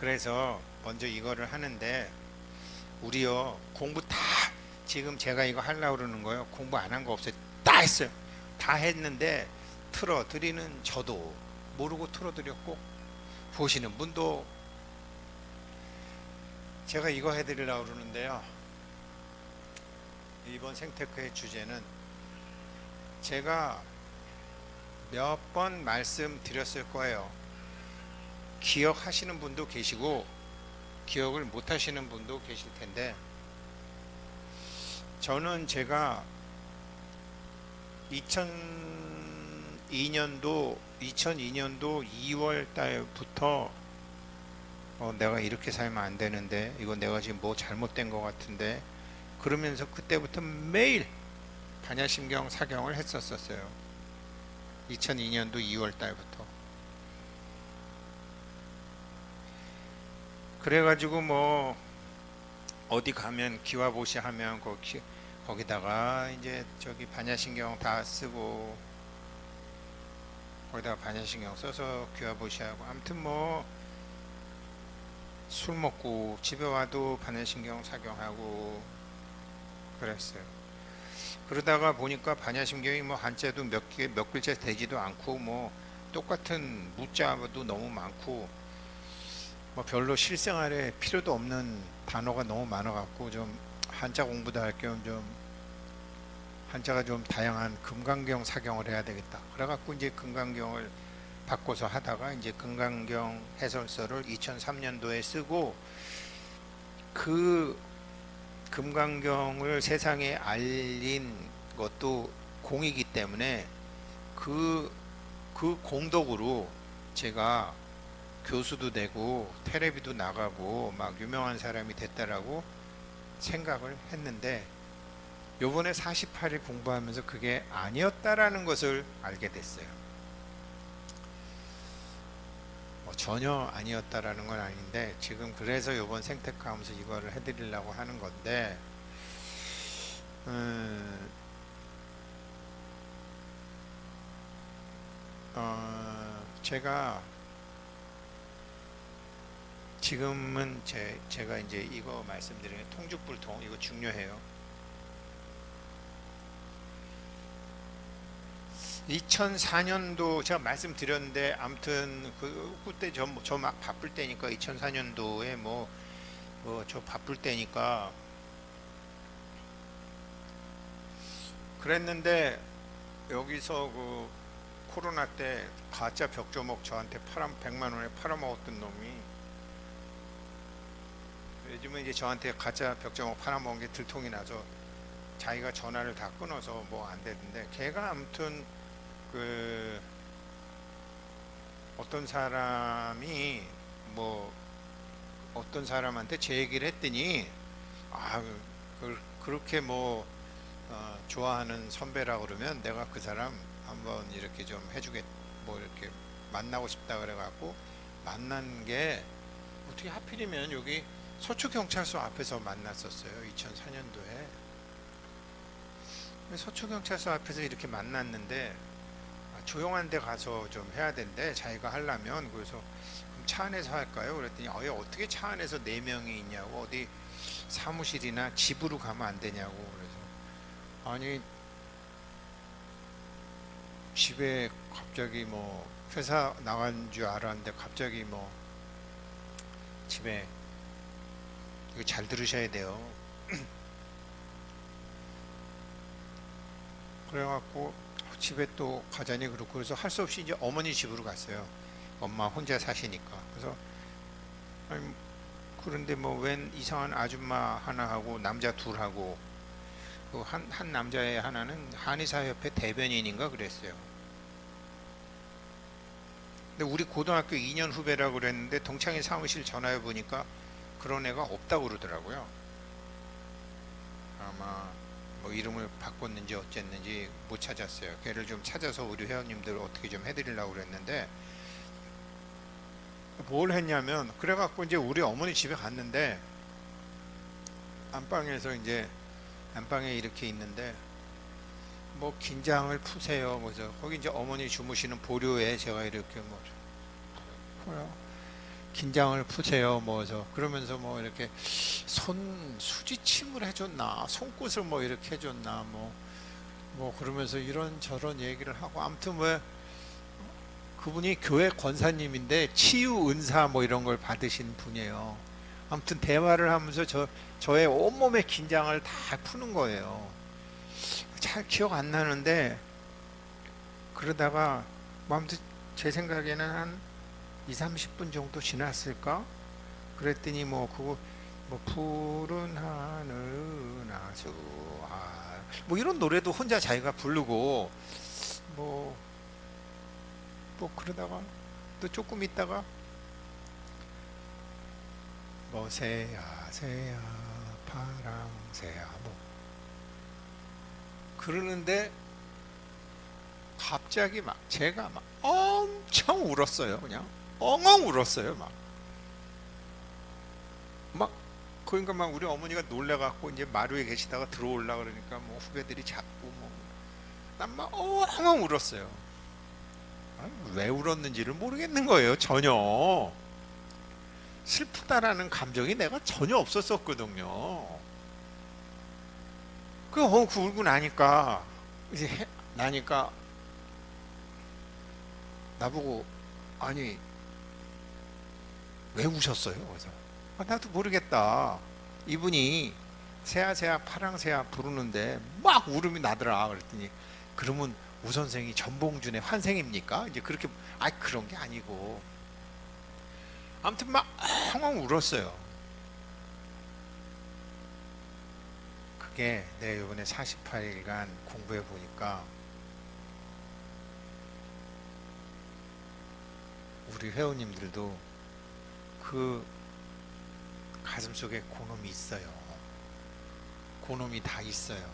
그래서 먼저 이거를 하는데, 우리요 공부 다, 지금 제가 이거 하려고 그러는 거요, 공부 안 한 거 없어요. 다 했어요. 다 했는데 틀어드리는 저도 모르고 틀어드렸고, 보시는 분도. 제가 이거 해드리려고 그러는데요, 이번 생테크의 주제는 제가 몇 번 말씀드렸을 거예요. 기억하시는 분도 계시고 기억을 못 하시는 분도 계실 텐데, 저는 제가 2002년도 2월 달부터 내가 이렇게 살면 안 되는데, 이거 내가 지금 뭐 잘못된 것 같은데, 그러면서 그때부터 매일 반야심경 사경을 했었어요. 2002년도 2월 달부터. 그래가지고 뭐 어디 가면 기와보시 하면 거기다가 이제 저기 반야심경 다 쓰고, 거기다가 반야심경 써서 기와보시하고, 아무튼 뭐 술 먹고 집에 와도 반야심경 사경하고 그랬어요. 그러다가 보니까 반야심경이 뭐 한자도 몇 글자 되지도 않고, 뭐 똑같은 무자도 너무 많고, 뭐 별로 실생활에 필요도 없는 단어가 너무 많아갖고, 좀 한자 공부도 할 겸 좀 한자가 좀 다양한 금강경 사경을 해야 되겠다. 그래갖고 이제 금강경을 바꿔서 하다가 이제 금강경 해설서를 2003년도에 쓰고, 그 금강경을 세상에 알린 것도 공이기 때문에 그 공덕으로 제가 교수도 되고 텔레비도 나가고 막 유명한 사람이 됐다라고 생각을 했는데, 요번에 48일 공부하면서 그게 아니었다라는 것을 알게 됐어요. 전혀 아니었다라는 건 아닌데, 지금 그래서 요번 생테크 하면서 이거를 해드리려고 하는 건데, 제가 지금은 제가 이제 이거 말씀드리는 통죽불통, 이거 중요해요. 2004년도 제가 말씀드렸는데, 아무튼 그때 저 막 바쁠 때니까, 2004년도에 저 바쁠 때니까 그랬는데, 여기서 그 코로나 때 가짜 벽조목 저한테 100만 원에 팔아먹었던 놈이, 요즘은 이제 저한테 가짜 벽조목 팔아먹은 게 들통이 나서 자기가 전화를 다 끊어서 뭐 안 되던데, 걔가 아무튼 그 어떤 사람이 뭐 어떤 사람한테 제 얘기를 했더니, 그렇게 뭐 좋아하는 선배라 그러면 내가 그 사람 한번 이렇게 좀 해주겠, 뭐 이렇게 만나고 싶다 그래갖고 만난 게, 어떻게 하필이면 여기 서초경찰서 앞에서 만났었어요. 2004년도에 서초경찰서 앞에서 이렇게 만났는데, 조용한 데 가서 좀 해야 된대, 자기가 하려면. 그래서 그럼 차 안에서 할까요? 그랬더니 어떻게 차 안에서 4명이 있냐고, 어디 사무실이나 집으로 가면 안 되냐고. 그래서 아니, 집에 갑자기 뭐 회사 나간 줄 알았는데 갑자기 뭐 집에, 이거 잘 들으셔야 돼요. 그래갖고 집에 또 가자니 그렇고, 그래서 할 수 없이 이제 어머니 집으로 갔어요. 엄마 혼자 사시니까. 그래서 아니, 그런데 뭐 웬 이상한 아줌마 하나 하고 남자 둘 하고, 그 한 남자의 하나는 한의사협회 대변인인가 그랬어요. 근데 우리 고등학교 2년 후배라고 그랬는데, 동창회 사무실 전화해 보니까 그런 애가 없다고 그러더라고요. 아마 뭐 이름을 바꿨는지 어쨌는지 못 찾았어요. 걔를 좀 찾아서 우리 회원님들 어떻게 좀 해드리려고 그랬는데, 뭘 했냐면, 그래갖고 이제 우리 어머니 집에 갔는데, 안방에서 이제 안방에 이렇게 있는데, 뭐 긴장을 푸세요. 그래서 거기 이제 어머니 주무시는 보료에 제가 이렇게 뭐 긴장을 푸세요. 그러면서 뭐 이렇게 손 수지침을 해줬나, 손끝을 뭐 이렇게 해줬나, 그러면서 이런저런 얘기를 하고, 아무튼 뭐 그분이 교회 권사님인데 치유 은사 뭐 이런 걸 받으신 분이에요. 아무튼 대화를 하면서 저의 온몸의 긴장을 다 푸는 거예요. 잘 기억 안 나는데, 그러다가 뭐 아무튼 제 생각에는 한 2, 30분 정도 지났을까? 그랬더니 푸른 하늘 나수 뭐 이런 노래도 혼자 자기가 부르고 뭐 그러다가 또 조금 있다가 새야 새야 파랑새야 그러는데 갑자기 제가 엄청 울었어요. 그냥 엉엉 울었어요. 그러니까 우리 어머니가 놀래갖고 이제 마루에 계시다가 들어올라 그러니까 후배들이 잡고 난 엉엉 울었어요. 왜 울었는지를 모르겠는 거예요. 전혀 슬프다라는 감정이 내가 전혀 없었었거든요. 그 울고 나니까 나보고 아니 왜 우셨어요? 그래서 나도 모르겠다. 이분이 새야 새야 파랑새야 부르는데 막 울음이 나더라. 그랬더니 그러면 우 선생이 전봉준의 환생입니까? 이제 그렇게 그런 게 아니고 아무튼 엉엉 울었어요. 그게 내가 이번에 48일간 공부해 보니까 우리 회원님들도 그 가슴속에 고놈이 있어요. 고놈이 다 있어요.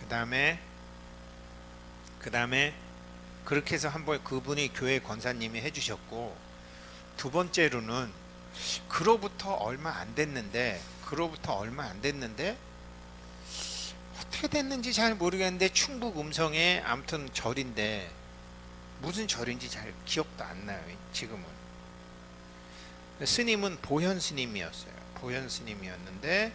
그 다음에 그렇게 해서 한번 그분이 교회 권사님이 해주셨고, 두 번째로는 그로부터 얼마 안 됐는데 어떻게 됐는지 잘 모르겠는데 충북 음성에 아무튼 절인데 무슨 절인지 잘 기억도 안 나요. 지금은 스님은 보현 스님이었어요. 보현 스님이었는데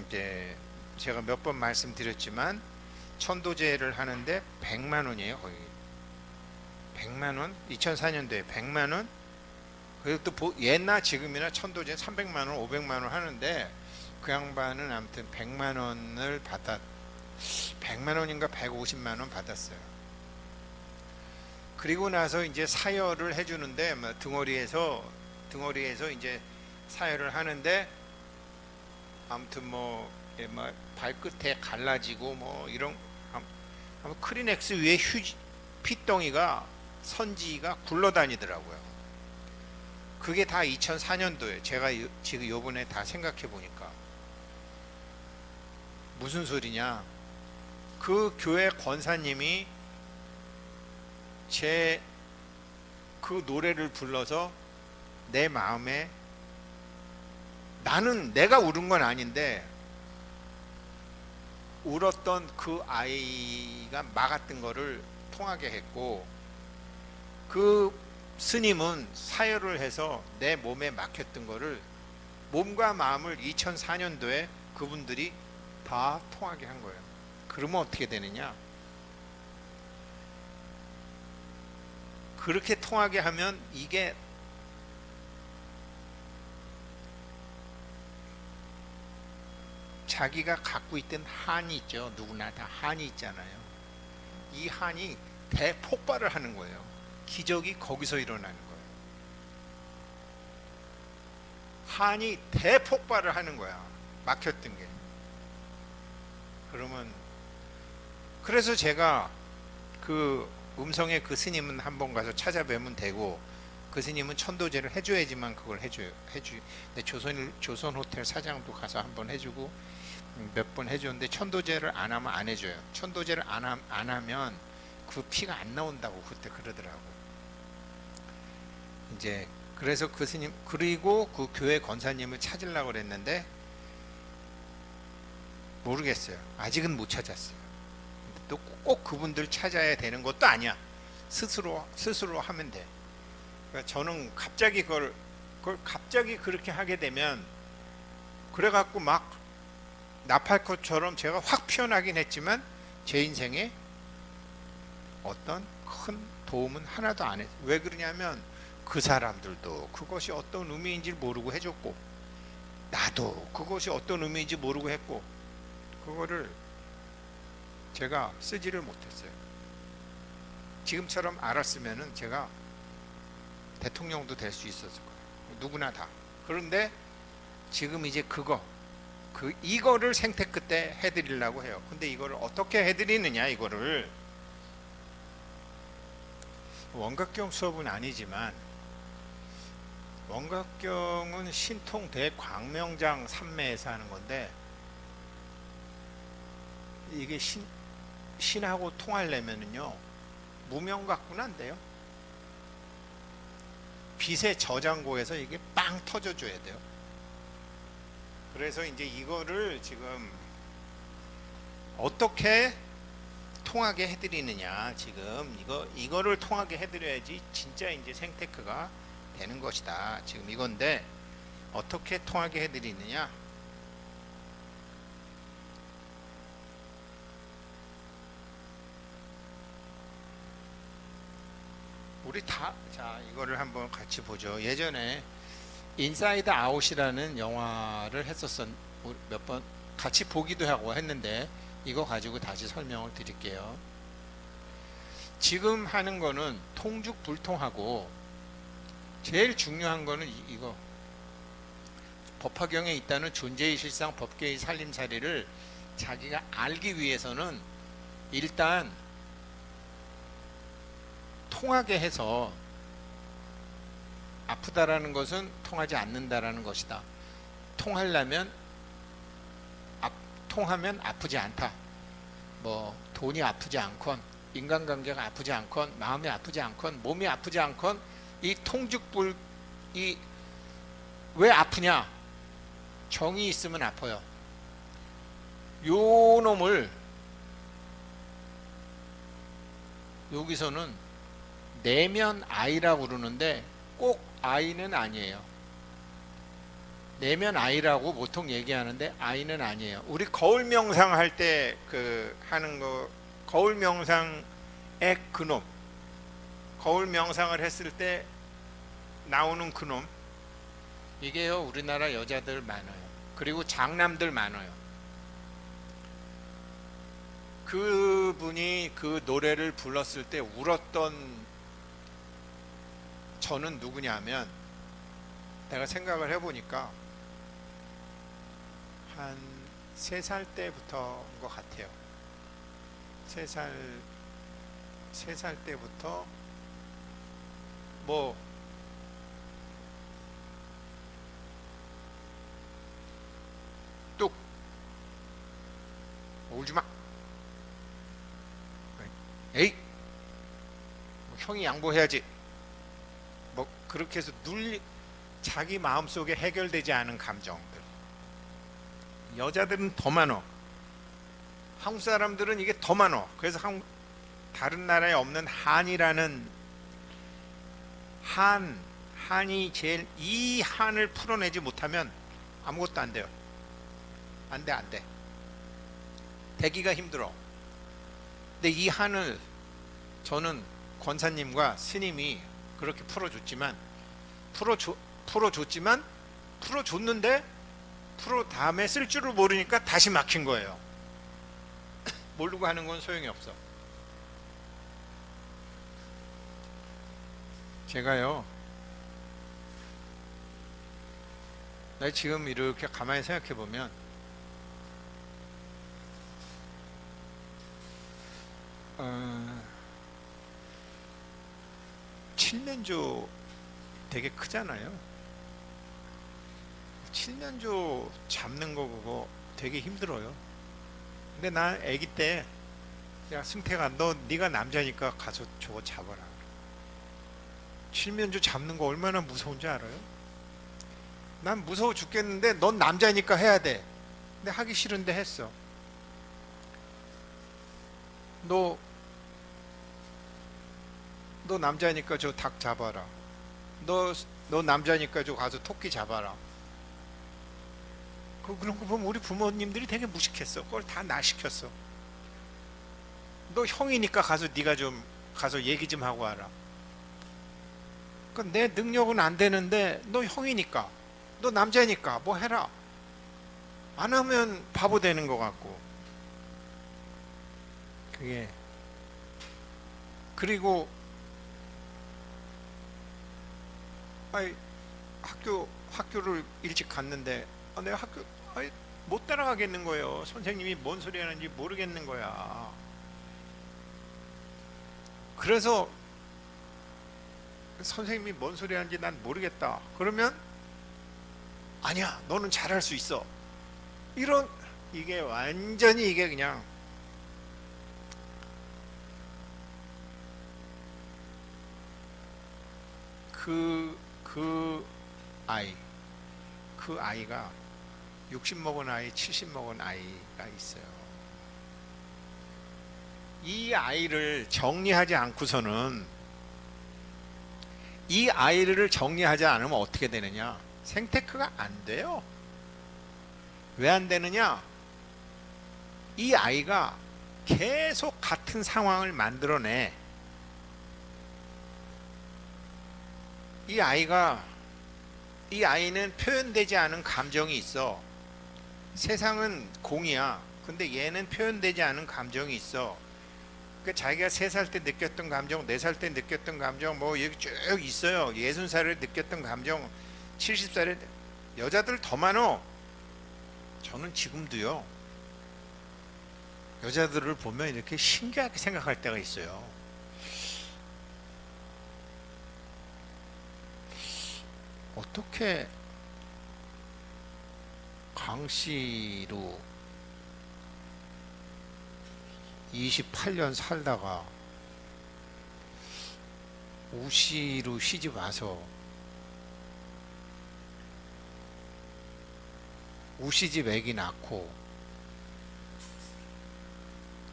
이제 제가 몇 번 말씀드렸지만 천도제를 하는데 100만 원이에요. 거의 100만 원. 2004년도에 100만 원. 그리고 또 옛날 지금이나 천도제 300만 원, 500만 원 하는데 그 양반은 아무튼 100만 원을 100만 원인가 150만 원 받았어요. 그리고 나서 이제 사열을 해주는데 등허리에서 이제 사열을 하는데 아무튼 발끝에 갈라지고 이런 크리넥스 위에 피덩이가 선지가 굴러다니더라고요. 그게 다 2004년도에 제가 지금 요번에 다 생각해 보니까 무슨 소리냐, 그 교회 권사님이 제 그 노래를 불러서 내 마음에, 나는 내가 울은 건 아닌데 울었던 그 아이가 막았던 거를 통하게 했고, 그 스님은 사열을 해서 내 몸에 막혔던 거를, 몸과 마음을 2004년도에 그분들이 다 통하게 한 거예요. 그러면 어떻게 되느냐, 그렇게 통하게 하면 이게 자기가 갖고 있던 한이 있죠. 누구나 다 한이 있잖아요. 이 한이 대폭발을 하는 거예요. 기적이 거기서 일어나는 거예요. 한이 대폭발을 하는 거야. 막혔던 게. 그래서 제가 그 음성의 그 스님은 한번 가서 찾아뵈면 되고, 그 스님은 천도제를 해줘야지만 그걸 해줘요. 근데 조선 호텔 사장도 가서 한번 해주고 몇 번 해줬는데 천도제를 안 하면 안 해줘요. 천도제를 안 하면 그 피가 안 나온다고 그때 그러더라고. 이제 그래서 그 스님, 그리고 그 교회 권사님을 찾으려고 그랬는데 모르겠어요. 아직은 못 찾았어요. 또 꼭 그분들 찾아야 되는 것도 아니야. 스스로 하면 돼. 그러니까 저는 갑자기 그걸 갑자기 그렇게 하게 되면 그래갖고 막 나팔꽃처럼 제가 확 피어나긴 했지만 제 인생에 어떤 큰 도움은 하나도 안 했어요. 왜 그러냐면 그 사람들도 그것이 어떤 의미인지 모르고 해줬고 나도 그것이 어떤 의미인지 모르고 했고 그거를 제가 쓰지를 못했어요. 지금처럼 알았으면은 제가 대통령도 될 수 있었을 거예요. 누구나 다. 그런데 지금 이제 이거를 생테크 때 해드리려고 해요. 근데 이거를 어떻게 해드리느냐, 이거를 원각경 수업은 아니지만 원각경은 신통 대광명장 삼매에서 하는 건데 이게 신하고 통하려면은요 무명 갖고는 안 돼요. 빛의 저장고에서 이게 빵 터져줘야 돼요. 그래서 이제 이거를 지금 어떻게 통하게 해드리느냐, 지금 이거를 통하게 해드려야지 진짜 이제 생테크가 되는 것이다. 지금 이건데 어떻게 통하게 해드리느냐. 우리 다, 자, 이거를 한번 같이 보죠. 예전에 인사이드 아웃이라는 영화를 몇 번 같이 보기도 하고 했는데 이거 가지고 다시 설명을 드릴게요. 지금 하는 거는 통죽불통하고 제일 중요한 거는 이거 법화경에 있다는 존재의 실상 법계의 살림살이를 자기가 알기 위해서는 일단 통하게 해서 아프다라는 것은 통하지 않는다라는 것이다. 통하면 아프지 않다. 뭐 돈이 아프지 않건 인간관계가 아프지 않건 마음이 아프지 않건 몸이 아프지 않건 이 통죽불이 왜 아프냐? 정이 있으면 아파요. 요 놈을 여기서는 내면 아이라고 그러는데 꼭 아이는 아니에요. 내면 아이라고 보통 얘기하는데 아이는 아니에요. 우리 거울 명상 할 때 하는 거, 거울 명상의 그놈, 거울 명상을 했을 때 나오는 그놈, 이게요 우리나라 여자들 많아요. 그리고 장남들 많아요. 그분이 그 노래를 불렀을 때 울었던 저는 누구냐면, 내가 생각을 해보니까 한 3살 때부터인 것 같아요. 3살 때부터 뭐 뚝 울지마, 에이 뭐 형이 양보해야지, 뭐 그렇게 해서 자기 마음속에 해결되지 않은 감정들, 여자들은 더 많어. 한국 사람들은 이게 더 많어. 그래서 다른 나라에 없는 한이라는 한이 제일, 이 한을 풀어내지 못하면 아무것도 안 돼요. 안 돼. 되기가 힘들어. 근데 이 한을 저는 권사님과 스님이 그렇게 풀어줬는데 다음에 쓸 줄을 모르니까 다시 막힌 거예요. 모르고 하는 건 소용이 없어. 제가요, 나 지금 이렇게 가만히 생각해 보면 칠면조 되게 크잖아요. 칠면조 잡는 거 그거 되게 힘들어요. 근데 난 아기 때, 야 승태가, 네가 남자니까 가서 저거 잡아라. 칠면조 잡는 거 얼마나 무서운지 알아요? 난 무서워 죽겠는데 넌 남자니까 해야 돼. 근데 하기 싫은데 했어. 너 너 남자니까 저 닭 잡아라. 너, 너 남자니까 저 가서 토끼 잡아라. 그런 거 보면 우리 부모님들이 되게 무식했어. 그걸 다 나 시켰어. 너 형이니까 가서 네가 좀 가서 얘기 좀 하고 와라. 내 능력은 안 되는데 너 형이니까, 너 남자니까 뭐 해라. 안 하면 바보 되는 것 같고. 그게 그리고 아이 학교를 일찍 갔는데 내가 못 따라가겠는 거예요. 선생님이 뭔 소리 하는지 모르겠는 거야. 그래서 선생님이 뭔 소리 하는지 난 모르겠다. 그러면 아니야, 너는 잘할 수 있어. 이런, 이게 완전히 이게 그냥 그 아이, 그 아이가 60 먹은 아이, 70 먹은 아이가 있어요. 이 아이를 정리하지 않고서는, 이 아이를 정리하지 않으면 어떻게 되느냐? 생테크가 안 돼요. 왜 안 되느냐? 이 아이가 계속 같은 상황을 만들어내. 이 아이는 표현되지 않은 감정이 있어. 세상은 공이야. 근데 얘는 표현되지 않은 감정이 있어. 그러니까 자기가 3살 때 느꼈던 감정, 4살 때 느꼈던 감정, 뭐 여기 쭉 있어요. 60살에 느꼈던 감정, 70살에. 여자들 더 많어. 저는 지금도요, 여자들을 보면 이렇게 신기하게 생각할 때가 있어요. 어떻게 강씨로 28년 살다가 우씨로 시집 와서 우씨집 애기 낳고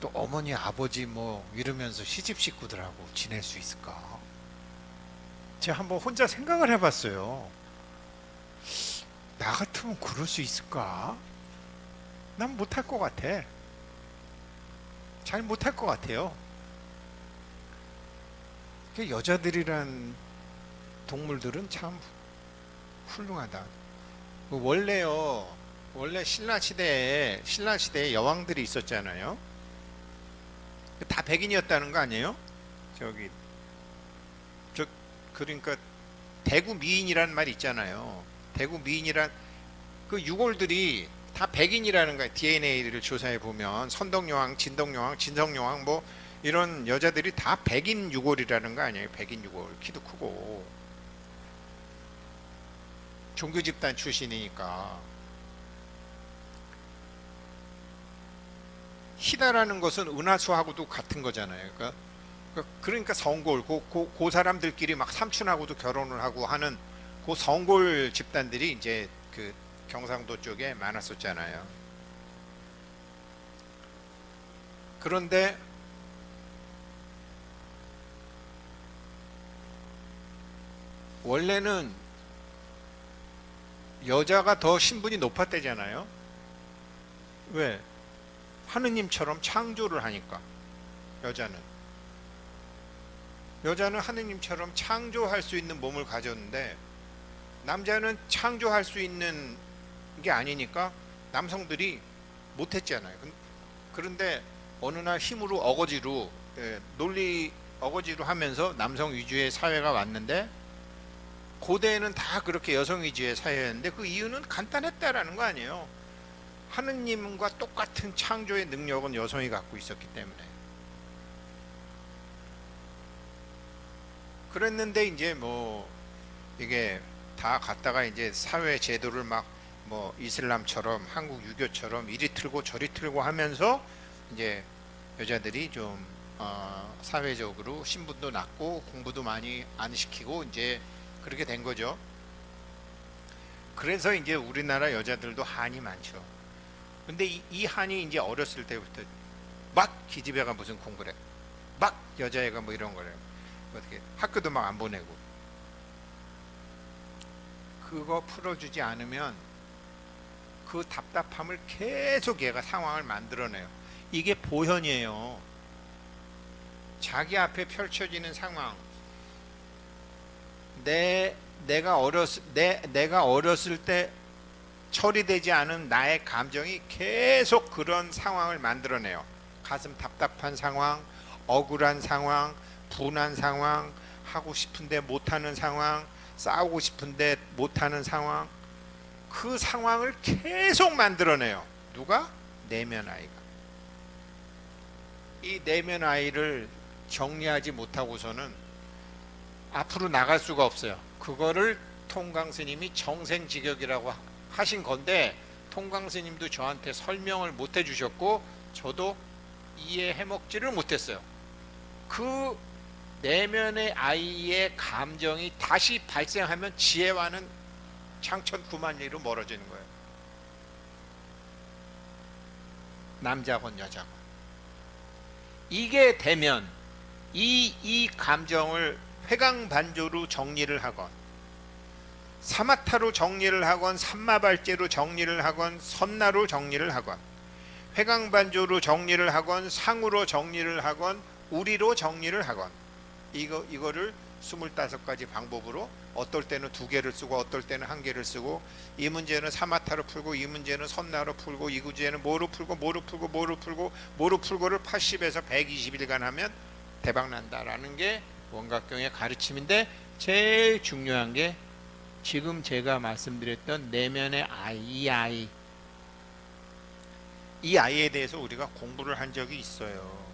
또 어머니 아버지 뭐 이러면서 시집 식구들하고 지낼 수 있을까? 제가 한번 혼자 생각을 해봤어요. 나 같으면 그럴 수 있을까? 난 못할 것 같아. 잘 못할 것 같아요. 여자들이란 동물들은 참 훌륭하다. 원래 신라시대에 여왕들이 있었잖아요. 다 백인이었다는 거 아니에요? 그러니까 대구 미인이라는 말 있잖아요. 대구 미인이란 그 유골들이 다 백인이라는 거예요. DNA를 조사해 보면 선덕여왕, 진덕여왕, 진성여왕 뭐 이런 여자들이 다 백인 유골이라는 거 아니에요. 백인 유골, 키도 크고 종교 집단 출신이니까. 희다라는 것은 은하수하고도 같은 거잖아요. 그러니까 성골, 그 사람들끼리 막 삼촌하고도 결혼을 하고 하는 그 성골 집단들이 이제 그 경상도 쪽에 많았었잖아요. 그런데 원래는 여자가 더 신분이 높았대잖아요. 왜? 하느님처럼 창조를 하니까. 여자는 하느님처럼 창조할 수 있는 몸을 가졌는데 남자는 창조할 수 있는 게 아니니까 남성들이 못했잖아요. 그런데 어느 날 힘으로 어거지로 논리 어거지로 하면서 남성 위주의 사회가 왔는데, 고대에는 다 그렇게 여성 위주의 사회였는데 그 이유는 간단했다라는 거 아니에요. 하느님과 똑같은 창조의 능력은 여성이 갖고 있었기 때문에. 그랬는데 이제 뭐 이게 다 갔다가 이제 사회 제도를 막 뭐 이슬람처럼 한국 유교처럼 이리 틀고 저리 틀고 하면서 이제 여자들이 좀 사회적으로 신분도 낮고 공부도 많이 안 시키고 이제 그렇게 된 거죠. 그래서 이제 우리나라 여자들도 한이 많죠. 근데 이 한이 이제 어렸을 때부터 막 기집애가 무슨 공부래, 막 여자애가 뭐 이런 거래. 어떻게 학교도 막 안 보내고. 그거 풀어주지 않으면 그 답답함을 계속 얘가 상황을 만들어내요. 이게 보현이에요. 자기 앞에 펼쳐지는 상황. 내가 어렸을 때 처리되지 않은 나의 감정이 계속 그런 상황을 만들어내요. 가슴 답답한 상황, 억울한 상황, 분한 상황, 하고 싶은데 못하는 상황, 싸우고 싶은데 못하는 상황. 그 상황을 계속 만들어내요. 누가? 내면 아이가. 이 내면 아이를 정리하지 못하고서는 앞으로 나갈 수가 없어요. 그거를 통강 스님이 정생지격이라고 하신 건데, 통강 스님도 저한테 설명을 못 해주셨고 저도 이해해 먹지를 못했어요. 그 내면의 아이의 감정이 다시 발생하면 지혜와는 창천구만리로 멀어지는 거예요. 남자건 여자건. 이게 되면 이 감정을 회광반조로 정리를 하건, 사마타로 정리를 하건, 삼마발제로 정리를 하건, 선나로 정리를 하건, 회광반조로 정리를 하건, 상으로 정리를 하건, 우리로 정리를 하건, 이거를 25가지 방법으로 어떨 때는 2개를 쓰고 어떨 때는 1개를 쓰고, 이 문제는 사마타로 풀고 이 문제는 선나로 풀고 이 문제는 뭐로 풀고 뭐로 풀고 뭐로 풀고 뭐로 풀고를 80에서 120일간 하면 대박 난다라는 게 원각경의 가르침인데, 제일 중요한 게 지금 제가 말씀드렸던 내면의 아이, 이 아이에 대해서 우리가 공부를 한 적이 있어요.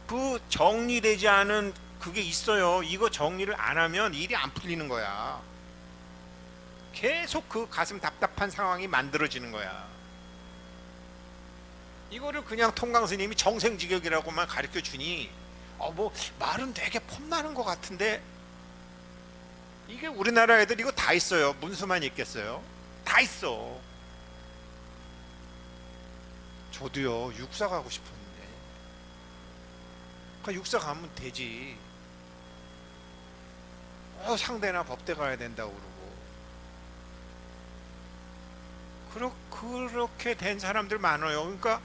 그 정리되지 않은 그게 있어요. 이거 정리를 안 하면 일이 안 풀리는 거야. 계속 그 가슴 답답한 상황이 만들어지는 거야. 이거를 그냥 통강 스님이 정생지격이라고만 가르쳐 주니 뭐 말은 되게 폼나는 것 같은데, 이게 우리나라 애들 이거 다 있어요. 문수만 있겠어요? 다 있어. 저도요, 육사 가고 싶었는데. 그러니까 육사 가면 되지. 상대나 법대 가야 된다고 그러고. 그렇게 된 사람들 많아요. 그러니까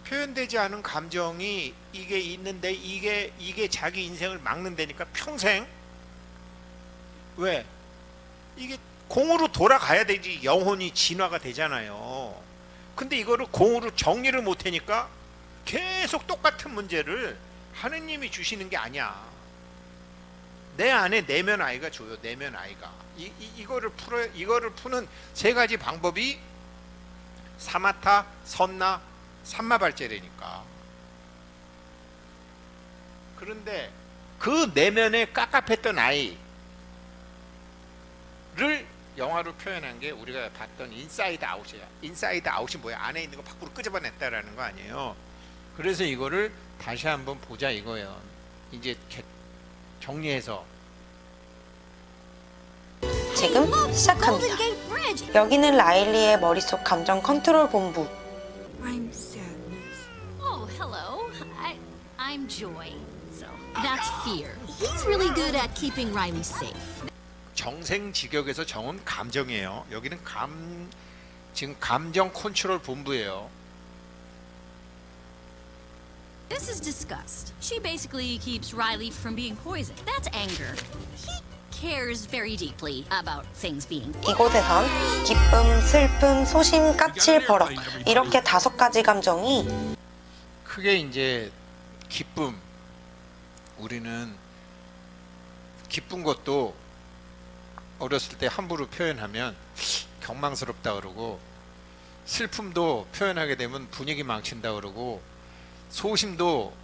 표현되지 않은 감정이 이게 있는데 이게 자기 인생을 막는다니까 평생. 왜? 이게 공으로 돌아가야 되지. 영혼이 진화가 되잖아요. 근데 이거를 공으로 정리를 못하니까 계속 똑같은 문제를 하느님이 주시는 게 아니야. 내 안에 내면 아이가 줘요. 내면 아이가. 이거를 푸는 3가지 방법이 사마타, 선나, 삼마발제라니까. 그런데 그 내면에 깝깝했던 아이를 영화로 표현한 게 우리가 봤던 인사이드 아웃이야. 인사이드 아웃이 뭐야? 안에 있는 거 밖으로 끄집어냈다라는 거 아니에요. 그래서 이거를 다시 한번 보자 이거예요. 이제 정리해서 지금 시작합니다. 여기는 라일리의 머릿속 감정 컨트롤 본부. I'm sadness. Oh, hello. I'm Joy. So that's fear. He's really good at keeping Riley safe. 정생지격에서 정은 감정이에요. 여기는 지금 감정 컨트롤 본부예요. This is disgust. She basically keeps Riley from being poisoned. That's anger. He cares very deeply about things being. 이곳에선 기쁨, 슬픔, 소심, 까칠, 버럭 이렇게 5가지 감정이 크게 이제 기쁨. 우리는 기쁜 것도 어렸을 때 함부로 표현하면 경망스럽다 그러고, 슬픔도 표현하게 되면 분위기 망친다 그러고, 소심도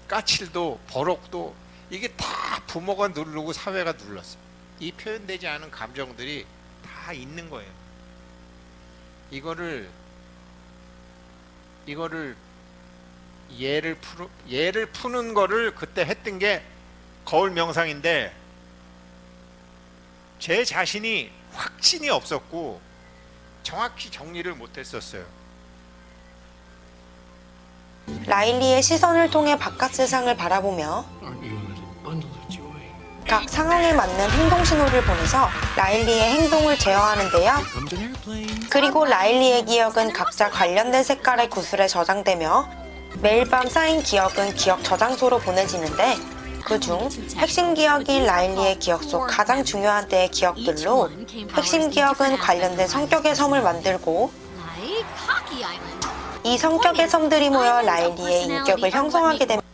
까칠도 버럭도 이게 다 부모가 누르고 사회가 눌렀어요. 이 표현되지 않은 감정들이 다 있는 거예요. 이거를 예를 푸는 거를 그때 했던 게 거울 명상인데, 제 자신이 확신이 없었고 정확히 정리를 못했었어요. 라일리의 시선을 통해 바깥 세상을 바라보며 Aren't you a little bundle of joy? 각 상황에 맞는 행동 신호를 보내서 라일리의 행동을 제어하는데요. Comes an airplane. 그리고 라일리의 기억은 각자 관련된 색깔의 구슬에 저장되며 매일 밤 쌓인 기억은 기억 저장소로 보내지는데 그중 핵심 기억인 라일리의 기억 속 가장 중요한 때의 기억들로 핵심 기억은 관련된 성격의 섬을 만들고 Like Hockey Island. 이 성격의 섬들이 모여 라일리의 인격을 형성하게 됩니다.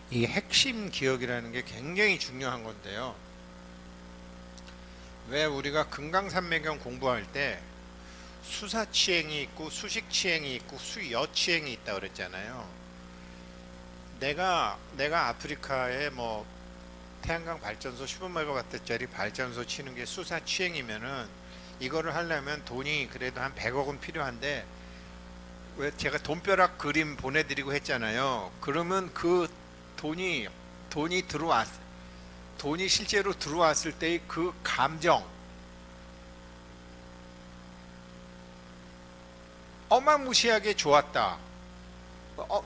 이 핵심 기억이라는 게 굉장히 중요한 건데요. 왜 우리가 금강산매경 공부할 때 수사치행이 있고 수식치행이 있고 수여치행이 있다 그랬잖아요. 내가 아프리카에 뭐 태양광 발전소 15메가와트짜리 발전소 치는 게 수사치행이면은 이거를 하려면 돈이 그래도 한 100억은 필요한데 왜 제가 돈벼락 그림 보내드리고 했잖아요. 그러면 그 돈이 실제로 들어왔을 때의 그 감정 어마무시하게 좋았다.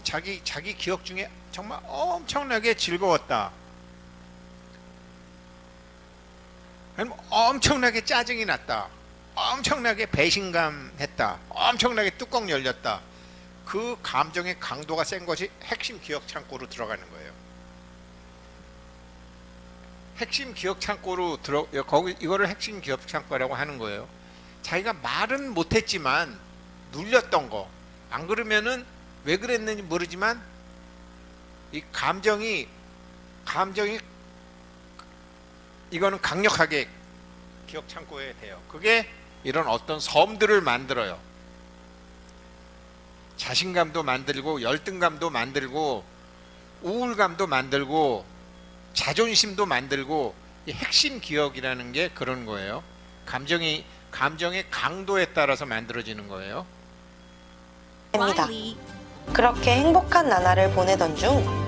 자기 기억 중에 정말 엄청나게 즐거웠다. 아니면 엄청나게 짜증이 났다. 엄청나게 배신감했다. 엄청나게 뚜껑 열렸다. 그 감정의 강도가 센 것이 핵심 기억 창고로 들어가는 거예요. 핵심 기억 창고로 이거를 핵심 기억 창고라고 하는 거예요. 자기가 말은 못했지만 눌렸던 거. 안 그러면은 왜 그랬는지 모르지만 이 감정이 이거는 강력하게 기억 창고에 돼요. 그게 이런 어떤 섬들을 만들어요. 자신감도 만들고 열등감도 만들고 우울감도 만들고 자존심도 만들고 이 핵심 기억이라는 게 그런 거예요. 감정의 강도에 따라서 만들어지는 거예요. 됩니다. Riley. 그렇게 행복한 나날을 보내던 중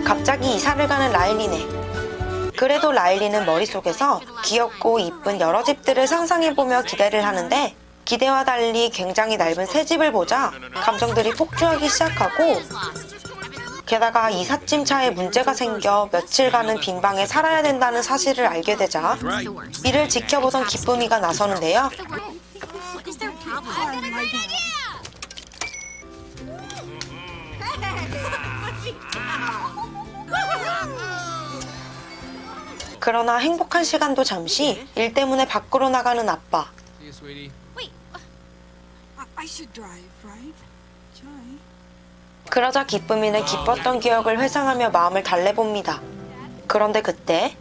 갑자기 이사를 가는 라일리네. 그래도 라일리는 머릿속에서 귀엽고 이쁜 여러 집들을 상상해보며 기대를 하는데 기대와 달리 굉장히 넓은 새 집을 보자 감정들이 폭주하기 시작하고 게다가 이삿짐 차에 문제가 생겨 며칠간은 빈 방에 살아야 된다는 사실을 알게 되자 이를 지켜보던 기쁨이가 나서는데요. Is there a problem? Oh my God. 그러나 행복한 시간도 잠시 일 때문에 밖으로 나가는 아빠. See you, sweetie. Wait, I should drive, right? Joy. 그러자 기쁨이는 기뻤던 기억을 회상하며 마음을 달래봅니다. 그런데 그때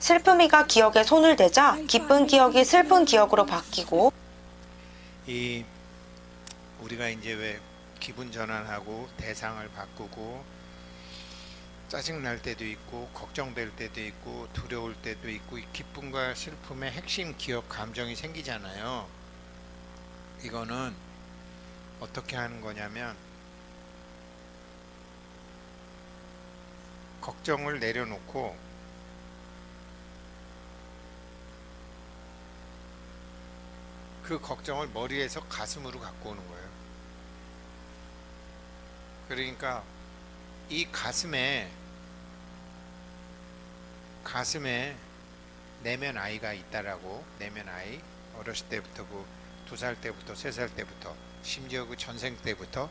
슬픔이가 기억에 손을 대자 기쁜 기억이 슬픈 기억으로 바뀌고 이 우리가 이제 왜 기분 전환하고 대상을 바꾸고 짜증 날 때도 있고 걱정될 때도 있고 두려울 때도 있고 이 기쁨과 슬픔의 핵심 기억 감정이 생기잖아요. 이거는 어떻게 하는 거냐면 걱정을 내려놓고 그 걱정을 머리에서 가슴으로 갖고 오는 거예요. 그러니까 이 가슴에 내면 아이가 있다라고. 내면 아이, 어렸을 때부터 2살 때부터 3살 때부터 심지어 그 전생 때부터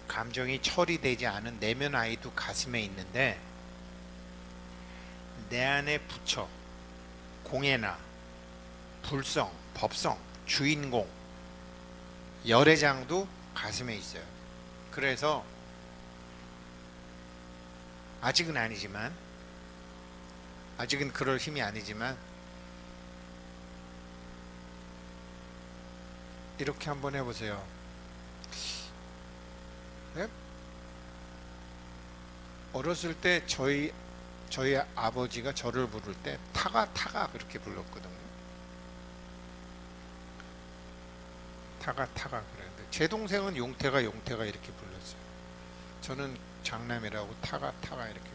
감정이 처리되지 않은 내면 아이도 가슴에 있는데 내 안에 부처, 공예나 불성, 법성, 주인공, 열애장도 가슴에 있어요. 그래서 아직은 그럴 힘이 아니지만 이렇게 한번 해보세요. 네? 어렸을 때 저희 아버지가 저를 부를 때 타가 그렇게 불렀거든요. 타가 그랬는데 제 동생은 용태가 이렇게 불렀어요. 저는 장남이라고 타가 이렇게.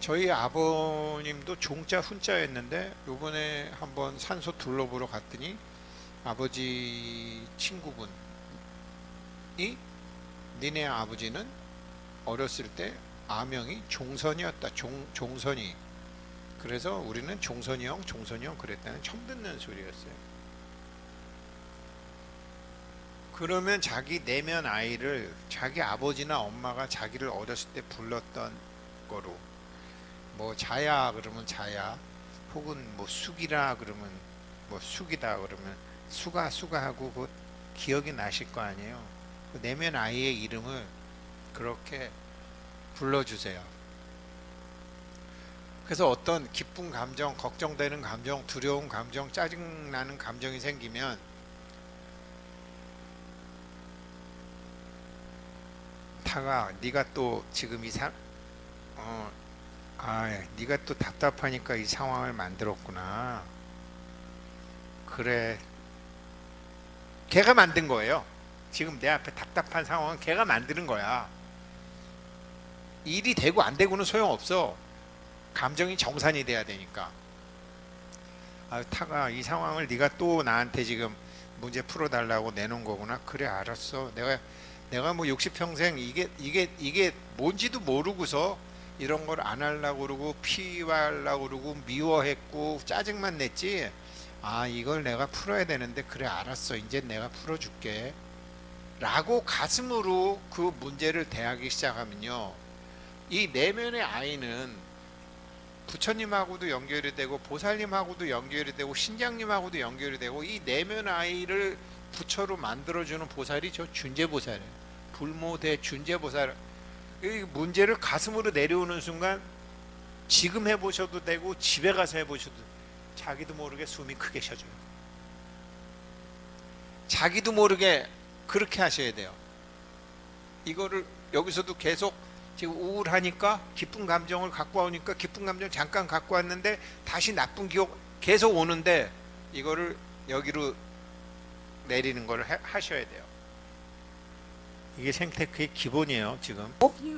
저희 아버님도 종자 훈자였는데 요번에 한번 산소 둘러보러 갔더니 아버지 친구분이 니네 아버지는 어렸을 때 아명이 종선이었다. 종선이. 그래서 우리는 종선이 형 그랬다는 처음 듣는 소리였어요. 그러면 자기 내면 아이를 자기 아버지나 엄마가 자기를 어렸을 때 불렀던 거로 뭐 자야 그러면 자야, 혹은 뭐 숙이라 그러면 뭐 숙이다 그러면 수가 하고 그 기억이 나실 거 아니에요. 그 내면 아이의 이름을 그렇게 불러주세요. 그래서 어떤 기쁜 감정, 걱정되는 감정, 두려운 감정, 짜증나는 감정이 생기면 타가 네가 또 지금 네가 또 답답하니까 이 상황을 만들었구나. 그래, 걔가 만든 거예요. 지금 내 앞에 답답한 상황은 걔가 만드는 거야. 일이 되고 안 되고는 소용없어. 감정이 정산이 돼야 되니까. 타가 이 상황을 네가 또 나한테 지금 문제 풀어달라고 내놓은 거구나. 그래, 알았어. 내가 뭐 60평생 이게 뭔지도 모르고서 이런 걸 안 하려고 그러고 피하려고 그러고 미워했고 짜증만 냈지. 이걸 내가 풀어야 되는데, 그래 알았어, 이제 내가 풀어줄게 라고 가슴으로 그 문제를 대하기 시작하면요, 이 내면의 아이는 부처님하고도 연결이 되고 보살님하고도 연결이 되고 신장님하고도 연결이 되고, 이 내면 아이를 부처로 만들어주는 보살이 저 준재보살이에요. 불모대 준재보살. 이 문제를 가슴으로 내려오는 순간 지금 해보셔도 되고 집에 가서 해보셔도 자기도 모르게 숨이 크게 쉬어져요. 자기도 모르게 그렇게 하셔야 돼요. 이거를 여기서도 계속 지금 우울하니까 기쁜 감정을 갖고 오니까 기쁜 감정 잠깐 갖고 왔는데 다시 나쁜 기억 계속 오는데, 이거를 여기로 내리는 걸 하셔야 돼요. 이게 생테크의 기본이에요. 지금 You